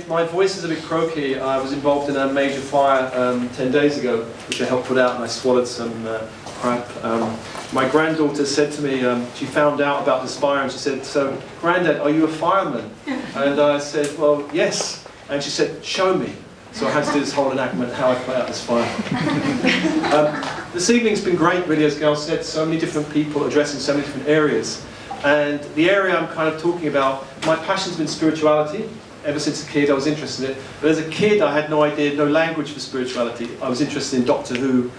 my voice is a bit croaky. I was involved in a major fire 10 days ago, which I helped put out, and I swallowed some crap. My granddaughter said to me, she found out about this fire, and she said, "So, Granddad, are you a fireman?" And I said, "Well, yes." And she said, "Show me." So I had to do this whole enactment, how I put out this fire. This evening's been great, really, as Gail said, so many different people addressing so many different areas. And the area I'm kind of talking about, my passion's been spirituality. Ever since a kid I was interested in it. But as a kid I had no idea, no language for spirituality. I was interested in Doctor Who,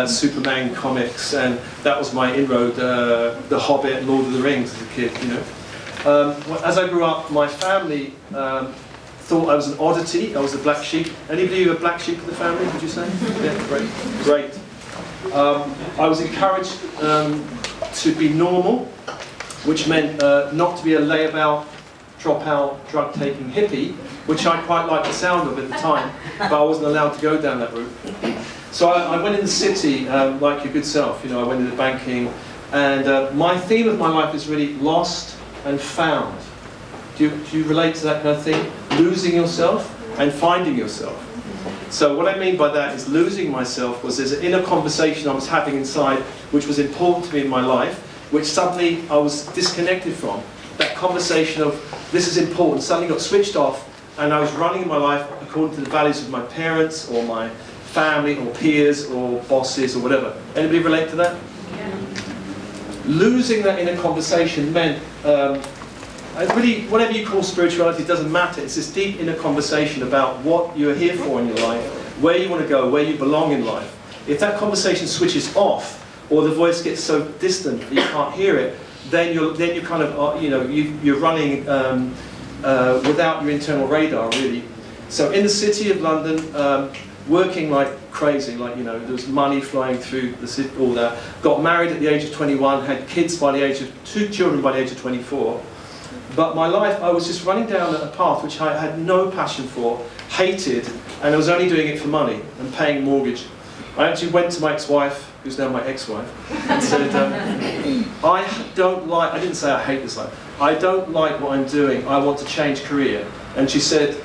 Superman comics, and that was my inroad, The Hobbit and Lord of the Rings as a kid, you know. As I grew up, my family thought I was an oddity. I was the black sheep. Anybody a black sheep in the family, would you say? Yeah, great. Great. I was encouraged to be normal, which meant not to be a layabout, drop-out, drug-taking hippie, which I quite liked the sound of at the time, but I wasn't allowed to go down that route. So I went in the city, like your good self, you know, I went into banking, and my theme of my life is really lost and found. Do you relate to that kind of thing? Losing yourself and finding yourself. So what I mean by that is losing myself was there's an inner conversation I was having inside which was important to me in my life, which suddenly I was disconnected from. That conversation of this is important suddenly got switched off, and I was running my life according to the values of my parents or my family or peers or bosses or whatever. Anybody relate to that? Yeah. Losing that inner conversation meant really, whatever you call spirituality, it doesn't matter. It's this deep inner conversation about what you're here for in your life, where you want to go, where you belong in life. If that conversation switches off, or the voice gets so distant that you can't hear it, then you kind of, you know, you're running without your internal radar, really. So in the city of London, working like crazy, like, you know, there was money flying through the city, all that. Got married at the age of 21, had kids by the age of 2 children by the age of 24. But my life, I was just running down a path which I had no passion for, hated, and I was only doing it for money and paying mortgage. I actually went to my ex-wife, who's now my ex-wife, and said, I didn't say I hate this life, I don't like what I'm doing, I want to change career. And she said,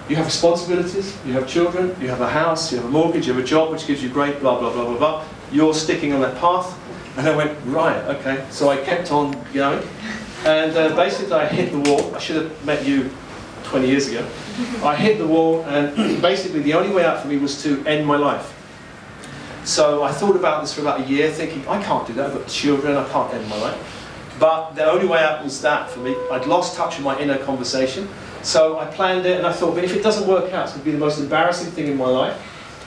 you have responsibilities, you have children, you have a house, you have a mortgage, you have a job which gives you great blah blah blah blah blah, you're sticking on that path. And I went, right, okay. So I kept on going, and basically I hit the wall. I should have met you 20 years ago. I hit the wall, and basically the only way out for me was to end my life. So I thought about this for about a year, thinking, I can't do that, I've got children, I can't end my life. But the only way out was that for me. I'd lost touch with my inner conversation. So I planned it, and I thought, but if it doesn't work out, it's going to be the most embarrassing thing in my life.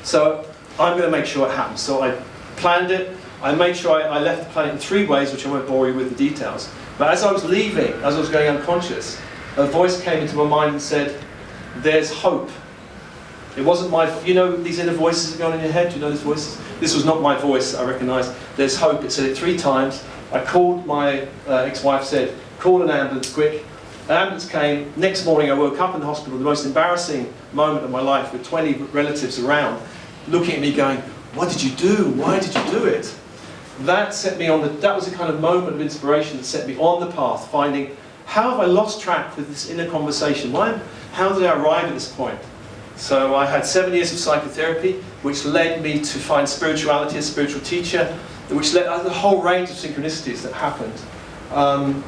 So I'm going to make sure it happens. So I planned it. I made sure I left the planet in 3 ways, which I won't bore you with the details. But as I was leaving, as I was going unconscious, a voice came into my mind and said, there's hope. It wasn't my, you know these inner voices that go on in your head? Do you know these voices? This was not my voice, I recognised. There's hope. It said it 3 times. I called my ex-wife, said, call an ambulance, quick. An ambulance came. Next morning I woke up in the hospital, the most embarrassing moment of my life, with 20 relatives around, looking at me going, what did you do? Why did you do it? That set me on that was a kind of moment of inspiration that set me on the path, finding, how have I lost track with this inner conversation? How did I arrive at this point? So I had 7 years of psychotherapy, which led me to find spirituality, a spiritual teacher, which led a whole range of synchronicities that happened.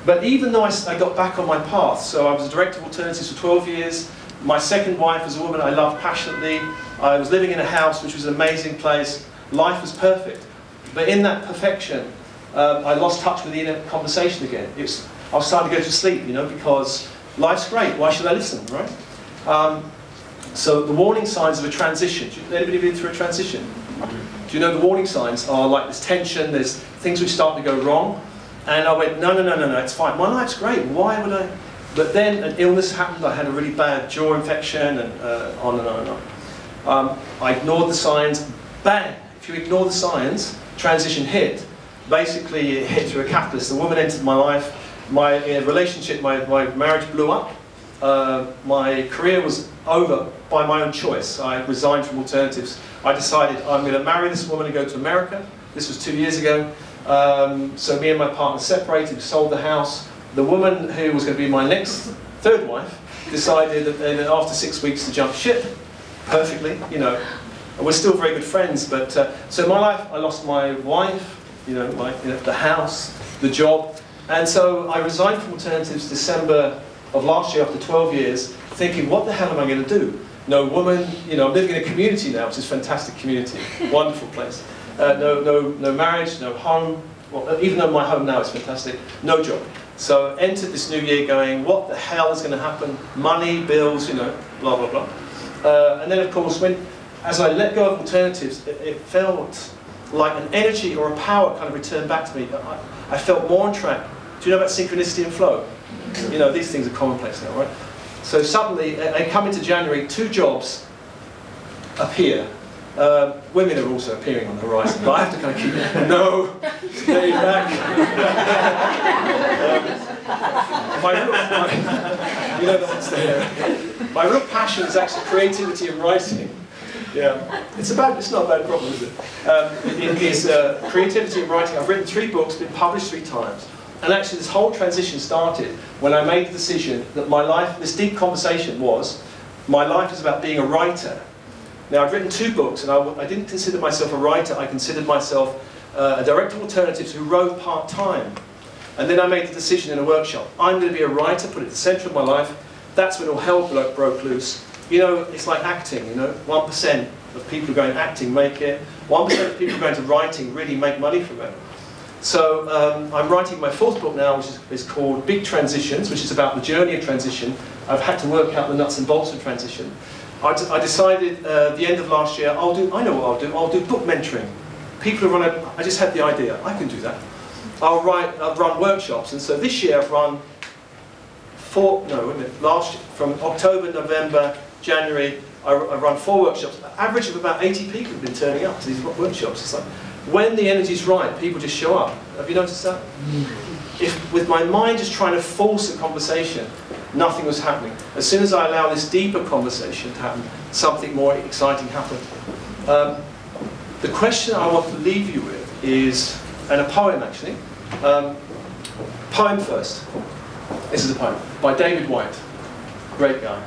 But even though I got back on my path, so I was a director of alternatives for 12 years, my second wife was a woman I loved passionately, I was living in a house which was an amazing place, life was perfect. But in that perfection, I lost touch with the inner conversation again. I was starting to go to sleep, you know, because life's great, why should I listen, right? So the warning signs of a transition. Anybody been through a transition? Do you know the warning signs are like there's tension, there's things which start to go wrong. And I went, no, it's fine. My life's great, why would I? But then an illness happened, I had a really bad jaw infection, and on and on and on. I ignored the signs, bang! If you ignore the signs, transition hit. Basically it hit through a catalyst. The woman entered my life, my relationship, my marriage blew up. My career was over by my own choice. I resigned from alternatives. I decided I'm going to marry this woman and go to America. This was 2 years ago. So me and my partner separated, we sold the house. The woman who was going to be my third wife, decided that then after 6 weeks to jump ship, perfectly, you know. And we're still very good friends, but so my life, I lost my wife, the house, the job, and so I resigned from Alternatives December of last year after 12 years, thinking, what the hell am I going to do? No woman, I'm living in a community now, which is a fantastic community, wonderful place. No marriage, no home. Well, even though my home now is fantastic, no job. So entered this new year going, what the hell is going to happen? Money, bills, blah, blah, blah. And then, of course, as I let go of Alternatives, it felt like an energy or a power kind of returned back to me. I felt more on track. Do you know about synchronicity and flow? These things are commonplace now, right? So suddenly, I come into January, 2 jobs appear. Women are also appearing on the horizon, but I have to kind of keep it. No, stay back. My real passion is actually creativity and writing. Yeah, it's not a bad problem, is it? It is creativity and writing. I've written 3 books, been published 3 times. And actually this whole transition started when I made the decision that my life, this deep conversation was, my life is about being a writer. Now I've written 2 books and I didn't consider myself a writer, I considered myself a director of alternatives who wrote part-time. And then I made the decision in a workshop, I'm going to be a writer, put it at the centre of my life. That's when all hell broke loose. It's like acting, 1% of people who go into acting make it, 1% of people who go into writing really make money from it. So I'm writing my 4th book now, which is called Big Transitions, which is about the journey of transition. I've had to work out the nuts and bolts of transition. I decided at the end of last year, I know what I'll do book mentoring. People who I just had the idea, I can do that. I'll run workshops, and so this year I've run from October, November, January, I run 4 workshops. An average of about 80 people have been turning up to these workshops. It's like, when the energy's right, people just show up. Have you noticed that? If with my mind just trying to force a conversation, nothing was happening. As soon as I allow this deeper conversation to happen, something more exciting happened. The question I want to leave you with is, and a poem actually. Poem first. This is a poem by David White. Great guy.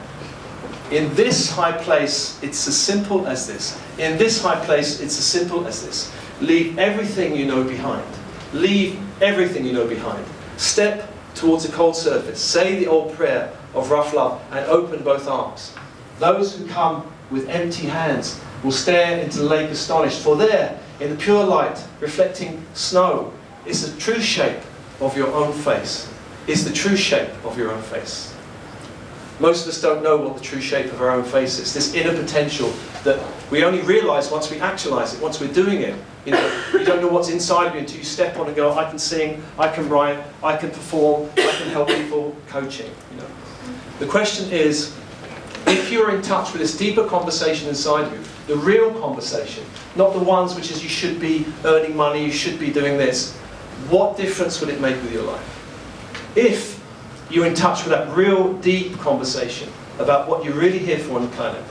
In this high place, it's as simple as this. In this high place, it's as simple as this. Leave everything you know behind. Leave everything you know behind. Step towards a cold surface. Say the old prayer of rough love and open both arms. Those who come with empty hands will stare into the lake astonished, for there, in the pure light, reflecting snow, is the true shape of your own face. Is the true shape of your own face. Most of us don't know what the true shape of our own face is. This inner potential that we only realise once we actualise it, once we're doing it. You don't know what's inside of you until you step on and go, I can sing, I can write, I can perform, I can help people, coaching. The question is, if you're in touch with this deeper conversation inside of you, the real conversation, not the ones which is you should be earning money, you should be doing this, what difference would it make with your life? If you're in touch with that real deep conversation about what you're really here for on the planet,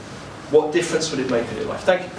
what difference would it make in your life? Thank you.